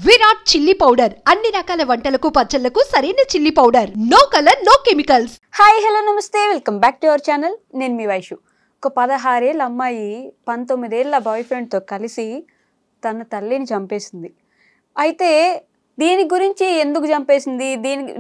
Virat chilli powder అన్ని రకాల వంటలకు పచ్చళ్లకు సరైన chilli powder. No colour no chemicals. Hi hello నమస్తే, welcome back to our channel. నేను మీ వైషు. ఒక 16 ఏళ్ళ అమ్మాయి 19 ఏళ్ళ బాయ్ ఫ్రెండ్తో కలిసి తన తల్లిని చంపేసింది. అయితే దీని గురించి ఎందుకు చంపేసింది,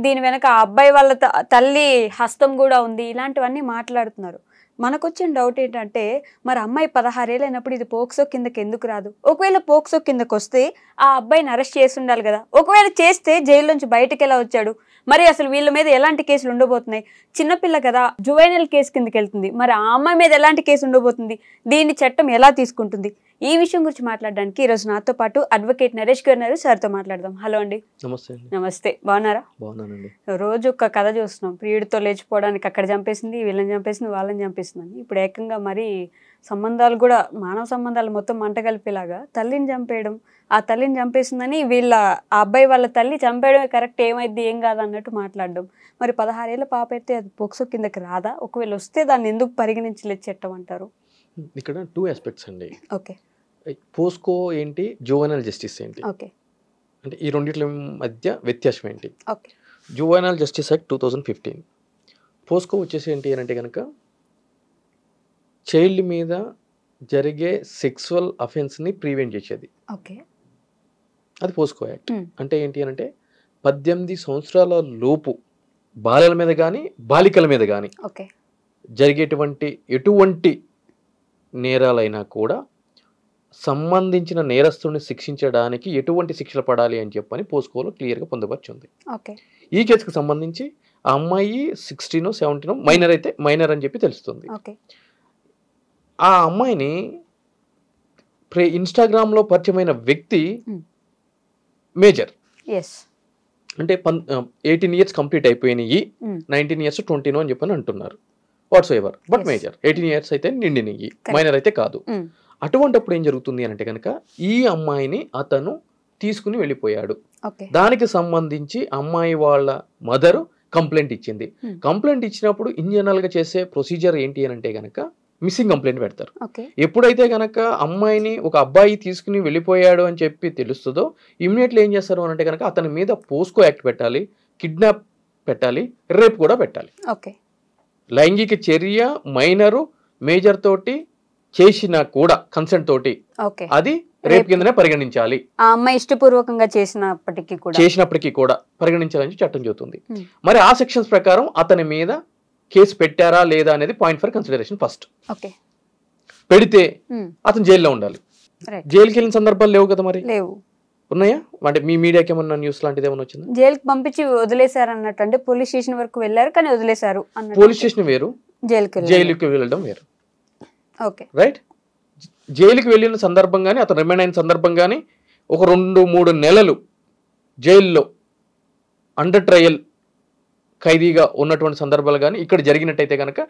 దీని వెనక ఆ అబ్బాయి వాళ్ళ తల్లి హస్తం కూడా ఉంది, ఇలాంటివన్నీ మాట్లాడుతున్నారు. మనకు వచ్చిన డౌట్ ఏంటంటే, మరి అమ్మాయి 16 ఏళ్ళు అయినప్పుడు ఇది పోక్సో కిందకి ఎందుకు రాదు? ఒకవేళ పోక్సో కిందకు వస్తే ఆ అబ్బాయిని అరెస్ట్ చేసి ఉండాలి కదా. ఒకవేళ చేస్తే జైలు నుంచి బయటకు ఎలా వచ్చాడు? మరి అసలు వీళ్ళ మీద ఎలాంటి కేసులు ఉండబోతున్నాయి? చిన్నపిల్ల కదా, జువైనల్ కేసు కిందకి వెళ్తుంది. మరి ఆ అమ్మాయి మీద ఎలాంటి కేసు ఉండబోతుంది? దీన్ని చట్టం ఎలా తీసుకుంటుంది? ఈ విషయం గురించి మాట్లాడడానికి ఈరోజు నాతో పాటు అడ్వకేట్ నరేష్ గారు ఉన్నారు. సార్తో మాట్లాడదాం. హలో అండి. నమస్తే. నమస్తే, బాగున్నారా? బాగున్నానండి. రోజు ఒక కథ చూస్తున్నాం. ప్రియుడితో లేచిపోవడానికి అక్కడ చంపేసింది, వీళ్ళని చంపేసింది, వాళ్ళని చంపేసిందని. ఇప్పుడు ఏకంగా మరి సంబంధాలు కూడా, మానవ సంబంధాలు మొత్తం మంట కలిపేలాగా తల్లిని చంపేయడం, ఆ తల్లిని చంపేసిందని వీళ్ళ ఆ అబ్బాయి వాళ్ళ తల్లి చంపేయడమే కరెక్ట్, ఏమైద్ది ఏం కాదు అన్నట్టు మాట్లాడడం. మరి 16 ఏళ్ళ పాప అయితే అది పోక్సో కిందకి రాదా? ఒకవేళ వస్తే దాన్ని ఎందుకు పరిగణించలేదు చట్టం అంటారు? ఇక్కడ 2 ఆస్పెక్ట్స్ అండి. ఓకే. పోస్కో ఏంటి, జువైనల్ జస్టిస్ ఏంటి, ఓకే, అంటే ఈ రెండిట్ల మధ్య వ్యత్యాసం ఏంటి? Okay. Juvenile justice act 2015. POSCO వచ్చేసి ఏంటి అని అంటే కనుక చైల్డ్ మీద జరిగే సెక్సువల్ అఫెన్స్ని ప్రివెంట్ చేసేది. ఓకే. అది పోస్కో యాక్ట్. అంటే ఏంటి అని అంటే 18 సంవత్సరాల లోపు బాలల మీద కానీ బాలికల మీద కానీ ఓకే జరిగేటువంటి ఎటువంటి నేరాలైనా కూడా సంబంధించిన నేరస్తుడిని శిక్షించడానికి ఎటువంటి శిక్షలు పడాలి అని చెప్పని పోస్కోలో క్లియర్గా పొందుపరిచింది. ఓకే. ఈ కేసుకు సంబంధించి ఆ అమ్మాయి 16, 17 మైనర్ అయితే మైనర్ అని చెప్పి తెలుస్తుంది. ఓకే. ఆ అమ్మాయిని ఇన్స్టాగ్రామ్లో పరిచయమైన వ్యక్తి మేజర్. అంటే 18 ఇయర్స్ కంప్లీట్ అయిపోయినాయి, 19 ఇయర్స్ 20 అని చెప్పని అంటున్నారు. Whatsoever, but major 18 years అయితే నిండినయి, మైనర్ అయితే కాదు. అటువంటిప్పుడు ఏం జరుగుతుంది అని అంటే కనుక ఈ అమ్మాయిని అతను తీసుకుని వెళ్ళిపోయాడు. దానికి సంబంధించి అమ్మాయి వాళ్ళ మదరు కంప్లైంట్ ఇచ్చింది. కంప్లైంట్ ఇచ్చినప్పుడు ఇన్ జనరల్ గా చేసే ప్రొసీజర్ ఏంటి అని అంటే కనుక మిస్సింగ్ కంప్లైంట్ పెడతారు. ఎప్పుడైతే కనుక అమ్మాయిని ఒక అబ్బాయి తీసుకుని వెళ్ళిపోయాడు అని చెప్పి తెలుస్తుందో ఇమ్మీడియట్లీ ఏం చేస్తారు అని అంటే కనుక అతని మీద పోస్కో యాక్ట్ పెట్టాలి, కిడ్నాప్ పెట్టాలి, రేప్ కూడా పెట్టాలి. లైంగిక చర్య మైనరు మేజర్ తోటి చేసినా కూడా కన్సెంట్ తోటి అది రేప్ కిందనే పరిగణించాలి. ఆ అమ్మాయి ఇష్టపూర్వకంగా చేసినప్పటికీ కూడా పరిగణించాలని చట్టం చెబుతుంది. మరి ఆ సెక్షన్స్ ప్రకారం అతని మీద కేసు పెట్టారా లేదా అనేది పాయింట్ ఫర్ కన్సిడరేషన్. ఫస్ట్ పెడితే అతను జైల్లో ఉండాలి. జైలుకి వెళ్ళిన సందర్భాలు లేవు కదా? మరి లేవు, ఉన్నాయా? అంటే మీ మీడియాకి ఏమన్నా న్యూస్ లాంటిది ఏమన్నా వచ్చిందా? జైలుకి పంపించి వదిలేశారు అన్నట్టు, అంటే పోలీస్ స్టేషన్ వరకు వెళ్ళారు కానీ వదిలేశారు. పోలీస్ స్టేషన్ వేరు, జైలుకి వెళ్ళడం వేరు. Okay, right. జైలుకి వెళ్ళిన సందర్భం కానీ అతను రిమైండ్ అయిన సందర్భం కానీ ఒక 2-3 నెలలు జైల్లో అండర్ ట్రయల్ ఖైదీగా ఉన్నటువంటి సందర్భాలు కానీ ఇక్కడ జరిగినట్టయితే కనుక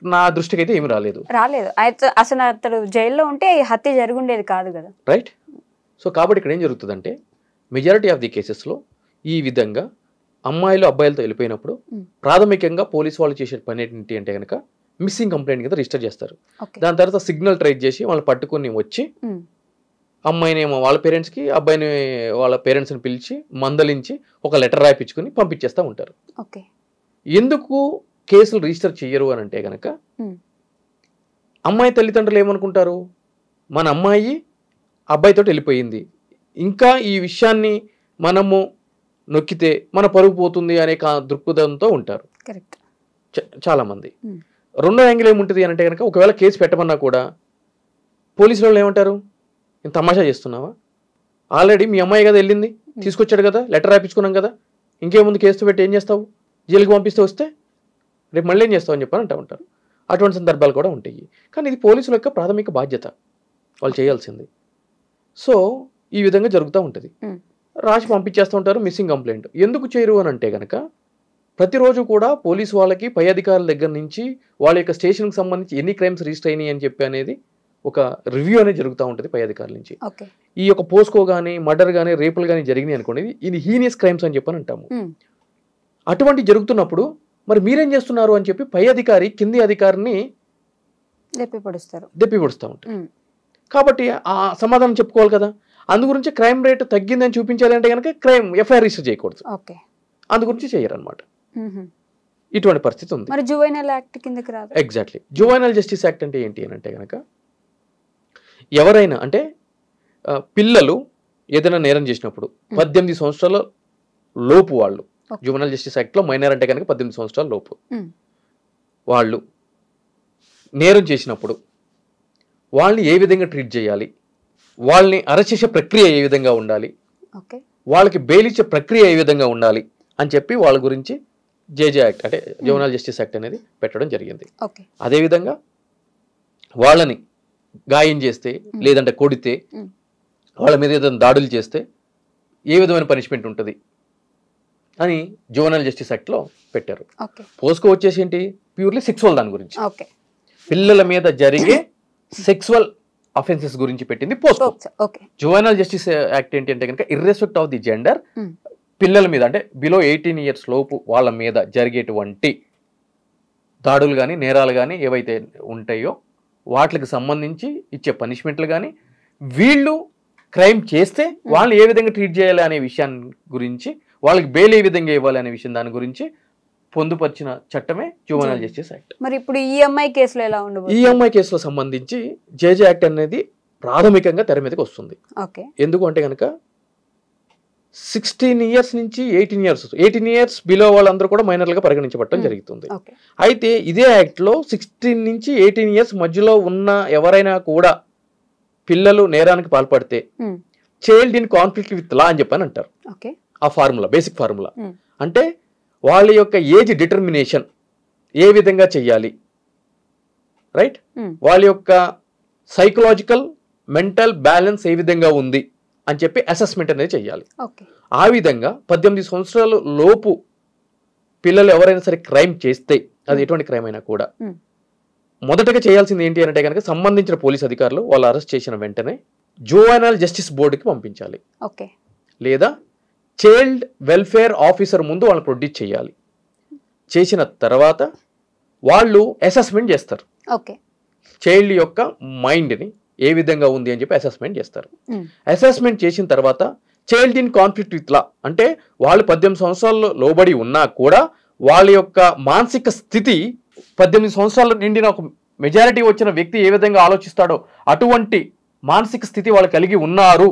నా దృష్టికి అయితే ఏమి రాలేదు. అసలు అతడు జైల్లో ఉంటే హత్య జరుగుండేది కాదు కదా. రైట్. సో కాబట్టి ఇక్కడ ఏం జరుగుతుందంటే మెజారిటీ ఆఫ్ ది కేసెస్లో ఈ విధంగా అమ్మాయిలు అబ్బాయిలతో వెళ్ళిపోయినప్పుడు ప్రాథమికంగా పోలీసు వాళ్ళు చేసే పని ఏంటి అంటే కనుక మిస్సింగ్ కంప్లైంట్ కింద రిజిస్టర్ చేస్తారు. దాని తర్వాత సిగ్నల్ ట్రేస్ చేసి వాళ్ళు పట్టుకుని వచ్చి అమ్మాయిని ఏమో వాళ్ళ పేరెంట్స్కి, అబ్బాయిని వాళ్ళ పేరెంట్స్ని పిలిచి మందలించి ఒక లెటర్ రాయించుకుని పంపించేస్తూ ఉంటారు. ఎందుకు కేసులు రిజిస్టర్ చెయ్యరు అని అంటే కనుక అమ్మాయి తల్లిదండ్రులు ఏమనుకుంటారు, మన అమ్మాయి అబ్బాయితో వెళ్ళిపోయింది, ఇంకా ఈ విషయాన్ని మనము నొక్కితే మన పరుగు పోతుంది అనే దృక్పథంతో ఉంటారు చాలామంది. రెండో యాంగిల్ ఏముంటుంది అని అంటే కనుక ఒకవేళ కేసు పెట్టమన్నా కూడా పోలీసులు వాళ్ళు ఏమంటారు, నేను తమాషా చేస్తున్నావా, ఆల్రెడీ మీ అమ్మాయి కదా వెళ్ళింది, తీసుకొచ్చాడు కదా, లెటర్ రాయించుకున్నాం కదా, ఇంకేముంది కేసు పెట్టి ఏం చేస్తావు, జైలుకి పంపిస్తే వస్తే రేపు మళ్ళీ ఏం చేస్తావు అని చెప్పని అంటూ ఉంటారు. అటువంటి సందర్భాలు కూడా ఉంటాయి. కానీ ఇది పోలీసుల యొక్క ప్రాథమిక బాధ్యత, వాళ్ళు చేయాల్సింది. సో ఈ విధంగా జరుగుతూ ఉంటుంది. రాసి పంపించేస్తూ ఉంటారు మిస్సింగ్ కంప్లైంట్. ఎందుకు చేయరు అని అంటే కనుక ప్రతిరోజు కూడా పోలీసు వాళ్ళకి పై అధికారుల దగ్గర నుంచి వాళ్ళ యొక్క స్టేషన్కి సంబంధించి ఎన్ని క్రైమ్స్ రిజిస్టర్ అయినాయి అని చెప్పి అనేది ఒక రివ్యూ అనేది జరుగుతూ ఉంటుంది పై అధికారుల నుంచి. ఈ యొక్క పోస్కో కానీ మర్డర్ కానీ రేపులు కానీ జరిగినాయి అనుకోండి, ఇది హీనియస్ క్రైమ్స్ అని చెప్పని అంటాము. అటువంటి జరుగుతున్నప్పుడు మరి మీరేం చేస్తున్నారు అని చెప్పి పై అధికారి కింది అధికారిని దెప్పిపొడుస్తూ ఉంటారు. కాబట్టి ఆ సమాధానం చెప్పుకోవాలి కదా. అందు గురించి క్రైమ్ రేట్ తగ్గిందని చూపించాలి అంటే కనుక క్రైమ్ ఎఫ్ఐఆర్ రిజిస్టర్ చేయకూడదు. ఓకే. అందు గురించి చేయరనమాట. ఇటువంటి పరిస్థితి ఉంది. మరి జువైనల్ యాక్ట్ కిందకి రాదు. ఎగ్జాక్ట్లీ. జువైనల్ జస్టిస్ యాక్ట్ అంటే ఏంటి అని అంటే కనుక ఎవరైనా అంటే పిల్లలు ఏదైనా నేరం చేసినప్పుడు 18 సంవత్సరాల లోపు వాళ్ళు, జువైనల్ జస్టిస్ యాక్ట్లో మైనర్ అంటే కనుక 18 సంవత్సరాల లోపు వాళ్ళు నేరం చేసినప్పుడు వాళ్ళని ఏ విధంగా ట్రీట్ చేయాలి, వాళ్ళని అరెస్ట్ చేసే ప్రక్రియ ఏ విధంగా ఉండాలి, వాళ్ళకి బెయిల్ ఇచ్చే ప్రక్రియ ఏ విధంగా ఉండాలి అని చెప్పి వాళ్ళ గురించి జేజే యాక్ట్ అంటే జువెనైల్ జస్టిస్ యాక్ట్ అనేది పెట్టడం జరిగింది. అదేవిధంగా వాళ్ళని గాయం చేస్తే లేదంటే కొడితే వాళ్ళ మీద ఏదైనా దాడులు చేస్తే ఏ విధమైన పనిష్మెంట్ ఉంటుంది అని జువెనైల్ జస్టిస్ యాక్ట్లో పెట్టారు. పోస్కో వచ్చేసి ఏంటి, ప్యూర్లీ సెక్సువల్ దాని గురించి, పిల్లల మీద జరిగే సెక్సువల్ అఫెన్సెస్ గురించి పెట్టింది పోస్కో. జువెనైల్ జస్టిస్ యాక్ట్ ఏంటి అంటే కనుక ఇర్రెస్పెక్ట్ ఆఫ్ ది జెండర్, పిల్లల మీద అంటే బిలో 18 ఇయర్స్ లోపు వాళ్ళ మీద జరిగేటువంటి దాడులు కానీ నేరాలు కానీ ఏవైతే ఉంటాయో వాటికి సంబంధించి ఇచ్చే పనిష్మెంట్లు కానీ, వీళ్ళు క్రైమ్ చేస్తే వాళ్ళని ఏ విధంగా ట్రీట్ చేయాలి అనే విషయాన్ని గురించి, వాళ్ళకి బెయిల్ ఏ విధంగా ఇవ్వాలి అనే విషయం దాని గురించి పొందుపరిచిన చట్టమే జువెనైల్ జస్టిస్ యాక్ట్. మరి ఇప్పుడు ఈఎంఐ కేసులో ఎలా ఉండబోతుంది? ఈఎంఐ కేసులో సంబంధించి జేజే యాక్ట్ అనేది ప్రాథమికంగా తెర మీదకి వస్తుంది. ఎందుకు అంటే కనుక 16 ఇయర్స్ నుంచి 18 ఇయర్స్ బిలో వాళ్ళందరూ కూడా మైనర్లుగా పరిగణించబడటం జరుగుతుంది. అయితే ఇదే యాక్ట్లో 16 నుంచి 18 ఇయర్స్ మధ్యలో ఉన్న ఎవరైనా కూడా పిల్లలు నేరానికి పాల్పడితే child in conflict with law అని చెప్పని అంటారు. ఆ ఫార్ములా, బేసిక్ ఫార్ములా అంటే వాళ్ళ యొక్క ఏజ్ డిటర్మినేషన్ ఏ విధంగా చెయ్యాలి, రైట్, వాళ్ళ యొక్క సైకలాజికల్ మెంటల్ బ్యాలెన్స్ ఏ విధంగా ఉంది అని చెప్పి అసెస్మెంట్ అనేది చెయ్యాలి. ఆ విధంగా 18 సంవత్సరాల లోపు పిల్లలు ఎవరైనా సరే క్రైమ్ చేస్తే, అది ఎటువంటి క్రైమ్ అయినా కూడా మొదటగా చేయాల్సింది ఏంటి అంటే కనుక సంబంధించిన పోలీస్ అధికారులు వాళ్ళు అరెస్ట్ చేసిన వెంటనే జువెనైల్ జస్టిస్ బోర్డుకి పంపించాలి, లేదా చైల్డ్ వెల్ఫేర్ ఆఫీసర్ ముందు వాళ్ళని ప్రొడ్యూస్ చేయాలి. చేసిన తర్వాత వాళ్ళు అసెస్మెంట్ చేస్తారు, చైల్డ్ యొక్క మైండ్ని ఏ విధంగా ఉంది అని చెప్పి అసెస్మెంట్ చేస్తారు. అసెస్మెంట్ చేసిన తర్వాత child in conflict with law అంటే వాళ్ళు 18 సంవత్సరాల్లో లోబడి ఉన్నా కూడా వాళ్ళ యొక్క మానసిక స్థితి 18 సంవత్సరాలు నిండిన ఒక మెజారిటీ వచ్చిన వ్యక్తి ఏ విధంగా ఆలోచిస్తాడో అటువంటి మానసిక స్థితి వాళ్ళు కలిగి ఉన్నారు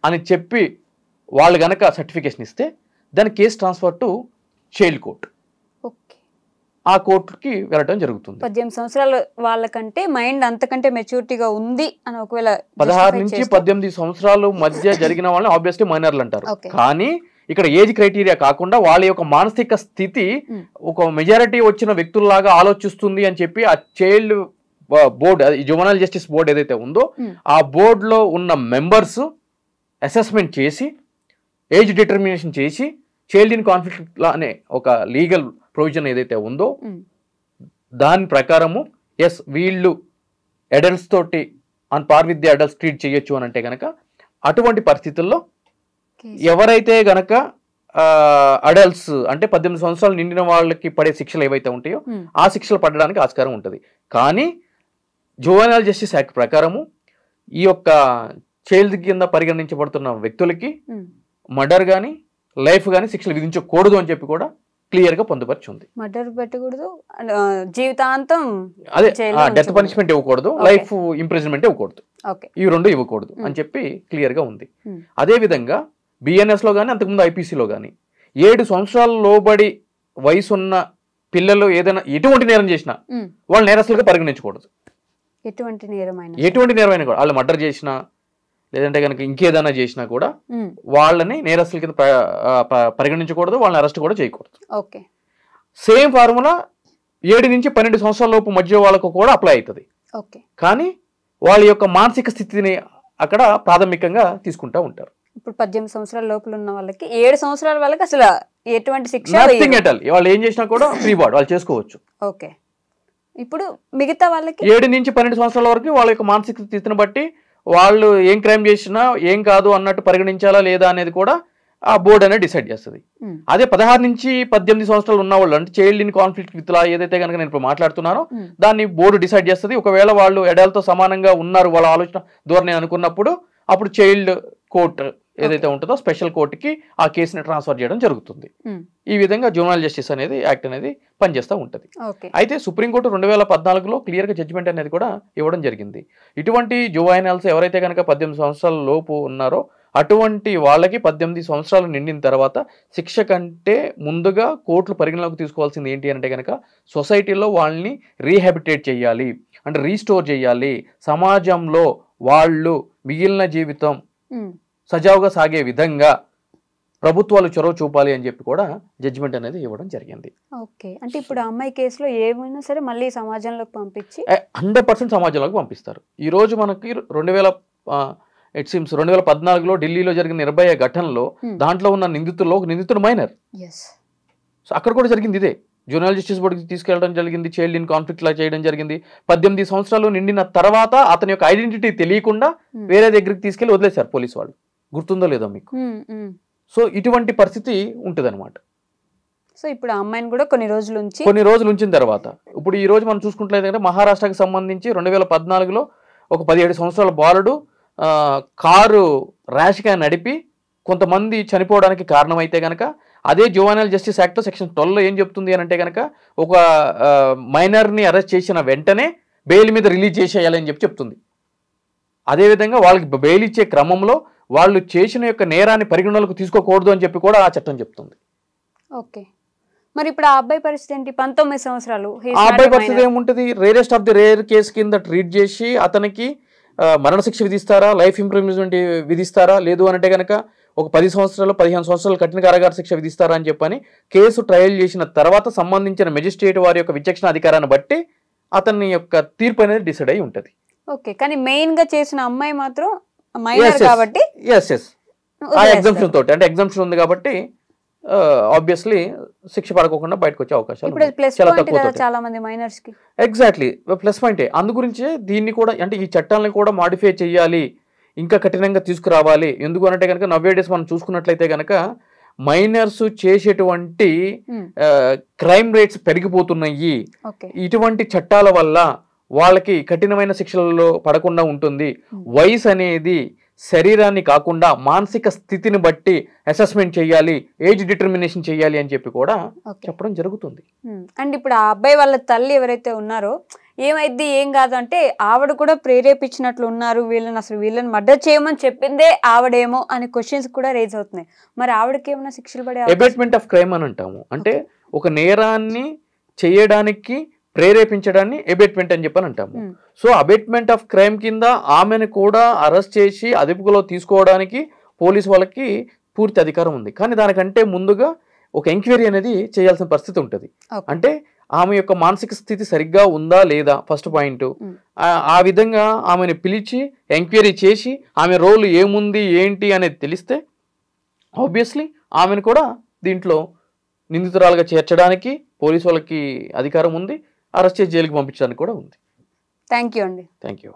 అని చెప్పి వాళ్ళు గనక సర్టిఫికేషన్ ఇస్తే దాని case transfer to child court, ఆ కోర్టుకి వెళ్ళడం జరుగుతుంది. 18 సంవత్సరాల వాళ్ళకంటే మైండ్ అంతకంటే మెచ్యూరిటీగా ఉంది అని ఒకవేళ 16 నుంచి 18 సంవత్సరాలు మధ్య జరిగిన వాళ్ళని ఆబ్వియస్లీ మైనర్లు అంటారు. కానీ ఇక్కడ ఏజ్ క్రైటీరియా కాకుండా వాళ్ళ యొక్క మానసిక స్థితి ఒక మెజారిటీ వచ్చిన వ్యక్తుల్లాగా ఆలోచిస్తుంది అని చెప్పి ఆ child board, juvenile justice board ఏదైతే ఉందో ఆ బోర్డులో ఉన్న మెంబర్స్ అసెస్మెంట్ చేసి ఏజ్ డిటర్మినేషన్ చేసి చైల్డ్ ఇన్ కాన్ఫ్లిక్ట్ లా అనే ఒక లీగల్ ప్రొవిజన్ ఏదైతే ఉందో దాని ప్రకారము ఎస్ వీళ్ళు అడల్ట్స్ తోటి on par with the adults treat చేయొచ్చు అని అంటే కనుక అటువంటి పరిస్థితుల్లో ఎవరైతే గనక అడల్ట్స్ అంటే 18 సంవత్సరాలు నిండిన వాళ్ళకి పడే శిక్షలు ఏవైతే ఉంటాయో ఆ శిక్షలు పడడానికి ఆస్కారం ఉంటుంది. కానీ జువెనైల్ జస్టిస్ యాక్ట్ ప్రకారము ఈ యొక్క చైల్డ్ కింద పరిగణించబడుతున్న వ్యక్తులకి మర్డర్ కానీ లైఫ్ కానీ శిక్షలు విధించకూడదు అని చెప్పి కూడా క్లియర్ గా పొందుపరిచింది. మర్డర్ పెట్టకూడదు, జీవితాంతం అదే డెత్ పనిష్మెంట్ ఇవ్వకూడదు, లైఫ్ ఇంప్రిజన్మెంట్ ఇవ్వకూడదు, ఈ రెండు ఇవ్వకూడదు అని చెప్పి క్లియర్ గా ఉంది. అదే విధంగా బిఎన్ఎస్ లో కానీ అంతకుముందు ఐపీసీలో కానీ 7 సంవత్సరాల లోబడి వయసున్న పిల్లలు ఏదైనా ఎటువంటి నేరం చేసినా వాళ్ళు నేరస్తులుగా పరిగణించకూడదు. ఎటువంటి నేరమైన కూడా వాళ్ళు మర్డర్ చేసినా లేదంటే కనుక ఇంకేదైనా చేసినా కూడా వాళ్ళని నేరస్తుల కింద పరిగణించకూడదు, వాళ్ళని అరెస్ట్ కూడా చేయకూడదు. సేమ్ ఫార్ములా 7 నుంచి 12 సంవత్సరాల లోపు మధ్య వాళ్ళకు కూడా అప్లై అవుతుంది. కానీ వాళ్ళ యొక్క మానసిక స్థితిని అక్కడ ప్రాథమికంగా తీసుకుంటూ ఉంటారు. ఇప్పుడు 18 సంవత్సరాల లోపల ఉన్న వాళ్ళకి 7 సంవత్సరాల వాళ్ళకి అసలు ఎటువంటి శిక్ష వాళ్ళు ఏం చేసినా కూడా ఫ్రీ బాడ్ వాళ్ళు చేసుకోవచ్చు. ఇప్పుడు మిగతా వాళ్ళకి 7 నుంచి 12 సంవత్సరాల వరకు వాళ్ళ యొక్క మానసిక స్థితిని బట్టి వాళ్ళు ఏం క్రైమ్ చేసినా ఏం కాదు అన్నట్టు పరిగణించాలా లేదా అనేది కూడా ఆ బోర్డు అనేది డిసైడ్ చేస్తుంది. అదే 16 నుంచి 18 సంవత్సరాలు ఉన్న వాళ్ళు అంటే child in conflict with law ఏదైతే కనుక నేను ఇప్పుడు మాట్లాడుతున్నానో దాన్ని బోర్డు డిసైడ్ చేస్తుంది. ఒకవేళ వాళ్ళు ఎడల్తో సమానంగా ఉన్నారు వాళ్ళ ఆలోచన ధోరణి అనుకున్నప్పుడు అప్పుడు చైల్డ్ కోర్ట్ ఏదైతే ఉంటుందో స్పెషల్ కోర్టుకి ఆ కేసుని ట్రాన్స్ఫర్ చేయడం జరుగుతుంది. ఈ విధంగా జువెనైల్ జస్టిస్ అనేది యాక్ట్ అనేది పనిచేస్తూ ఉంటుంది. అయితే సుప్రీంకోర్టు 2014లో క్లియర్గా జడ్జిమెంట్ అనేది కూడా ఇవ్వడం జరిగింది. ఇటువంటి జువైనల్స్ ఎవరైతే కనుక 18 సంవత్సరాల లోపు ఉన్నారో అటువంటి వాళ్ళకి 18 సంవత్సరాలు నిండిన తర్వాత శిక్ష కంటే ముందుగా కోర్టులు పరిగణలోకి తీసుకోవాల్సింది ఏంటి అంటే కనుక సొసైటీలో వాళ్ళని రీహాబిటేట్ చేయాలి, అంటే రీస్టోర్ చేయాలి, సమాజంలో వాళ్ళు మిగిలిన జీవితం సజావుగా సాగే విధంగా ప్రభుత్వాలు చొరవ చూపాలి అని చెప్పి కూడా జడ్జిమెంట్ అనేది ఇవ్వడం జరిగింది. ఓకే, అంటే ఇప్పుడు ఆ అమ్మాయి కేసులో ఏమైనా సరే మళ్ళీ సమాజంలోకి పంపించి 100% సమాజంలోకి పంపిస్తారు. ఈ రోజు మనకి 2014లో ఢిల్లీలో జరిగిన నిర్భయ ఘటనలో దాంట్లో ఉన్న నిందితుల్లో ఒక నిందితుడు మైనర్. సో అక్కడ కూడా జరిగింది ఇదే. జువెనైల్ జస్టిస్ బోర్డుకి తీసుకెళ్లడం జరిగింది, చైల్డ్ ఇన్ కాన్ఫ్లిక్ట్ లా చేయడం జరిగింది. 18 సంవత్సరాలు నిండిన తర్వాత అతని యొక్క ఐడెంటిటీ తెలియకుండా వేరే దగ్గరికి తీసుకెళ్లి వదిలేశారు పోలీసు వాళ్ళు. గుర్తుందో లేదో మీకు? సో ఇటువంటి పరిస్థితి ఉంటుంది అనమాట. సో ఇప్పుడు ఆ అమ్మాయిని కూడా కొన్ని రోజులు ఉంచిన తర్వాత ఇప్పుడు ఈ రోజు మనం చూసుకుంటే మహారాష్ట్రకి సంబంధించి 2014లో ఒక 17 సంవత్సరాల బాలుడు కారు ర్యాష్గా నడిపి కొంతమంది చనిపోవడానికి కారణమైతే కనుక అదే జువెనైల్ జస్టిస్ యాక్ట్ సెక్షన్ 12లో ఏం చెప్తుంది అని అంటే కనుక ఒక మైనర్ని అరెస్ట్ చేసిన వెంటనే బెయిల్ మీద రిలీజ్ చేసేయాలని చెప్తుంది. అదేవిధంగా వాళ్ళకి బెయిల్ ఇచ్చే క్రమంలో వాళ్ళు చేసిన యొక్క నేరాన్ని పరిగణలోకి తీసుకోకూడదు అని చెప్పి కూడా ఆ చట్టం చెప్తుంది. ఓకే, మరి ఇప్పుడు ఆ అబ్బాయి పరిస్థితి ఏంటి? 19 సంవత్సరాలు. ఆ అబ్బాయి పరిస్థితి ఏముంటుంది? Rarest of the rare case కింద ట్రీట్ చేసి అతనికి మరణశిక్ష విధిస్తారా, లైఫ్ ఇంప్రిజన్మెంట్ విధిస్తారా, లేదు అంటే కనుక ఒక 10 సంవత్సరాలు 15 సంవత్సరాలు కఠిన కారాగార శిక్ష విధిస్తారా అని చెప్పని కేసు ట్రయల్ చేసిన తర్వాత సంబంధించిన మెజిస్ట్రేట్ వారి యొక్క విచక్షణ అధికారాన్ని బట్టి అతని యొక్క తీర్పు అనేది డిసైడ్ అయి ఉంటుంది. ఓకే, కానీ మెయిన్ గా చేసిన అమ్మాయి మాత్రం మైనర్ కాబట్టి ఆ ఎగ్జామ్షన్ తోటి, అంటే ఎగ్జామ్షన్ ఉంది కాబట్టి ఆబ్వియస్లీ శిక్ష పడకోకుండా బయటకు వచ్చే అవకాశాలు చాలా తక్కువ. చాలా మంది మైనర్స్ కి ఎగ్జాక్ట్లీ ప్లస్ పాయింటే. అందుగురించే దీన్ని కూడా, అంటే ఈ చట్టాలను కూడా మాడిఫై చేయాలి, ఇంకా కఠినంగా తీసుకురావాలి. ఎందుకు అంటే కనుక నవ్వేడేస్ మనం చూసుకున్నట్లయితే కనుక మైనర్స్ చేసేటువంటి క్రైమ్ రేట్స్ పెరిగిపోతున్నాయి. ఇటువంటి చట్టాల వల్ల వాళ్ళకి కఠినమైన శిక్షలలో పడకుండా ఉంటుంది. వయసు అనేది శరీరాన్ని కాకుండా మానసిక స్థితిని బట్టి అసెస్మెంట్ చేయాలి, ఏజ్ డిటర్మినేషన్ చేయాలి అని చెప్పి కూడా చెప్పడం జరుగుతుంది. అండ్ ఇప్పుడు ఆ అబ్బాయి వాళ్ళ తల్లి ఎవరైతే ఉన్నారో ఏమైంది ఏం కాదు అంటే ఆవిడ కూడా ప్రేరేపించినట్లు ఉన్నారు, వీళ్ళని మర్డర్ చేయమని చెప్పిందే ఆవిడేమో అనే క్వశ్చన్స్ కూడా రేజ్ అవుతున్నాయి. మరి ఆవిడకి ఏమైనా శిక్షలు పడే అబేట్మెంట్ ఆఫ్ క్రైమ్ అని అంటాము. అంటే ఒక నేరాన్ని చేయడానికి ప్రేరేపించడాన్ని అబేట్మెంట్ అని చెప్పని అంటాము. సో అబేట్మెంట్ ఆఫ్ క్రైమ్ కింద ఆమెను కూడా అరెస్ట్ చేసి అదుపులో తీసుకోవడానికి పోలీసు వాళ్ళకి పూర్తి అధికారం ఉంది. కానీ దానికంటే ముందుగా ఒక ఎంక్వైరీ అనేది చేయాల్సిన పరిస్థితి ఉంటుంది. అంటే ఆమె యొక్క మానసిక స్థితి సరిగ్గా ఉందా లేదా ఫస్ట్ పాయింట్. ఆ విధంగా ఆమెను పిలిచి ఎంక్వైరీ చేసి ఆమె రోల్ ఏముంది ఏంటి అనేది తెలిస్తే ఆబ్వియస్లీ ఆమెను కూడా దీంట్లో నిందితురాలుగా చేర్చడానికి పోలీసు వాళ్ళకి అధికారం ఉంది, అరెస్ట్ చేసి జైలుకి పంపించడానికి కూడా ఉంది. థ్యాంక్ యూ అండి. Thank you.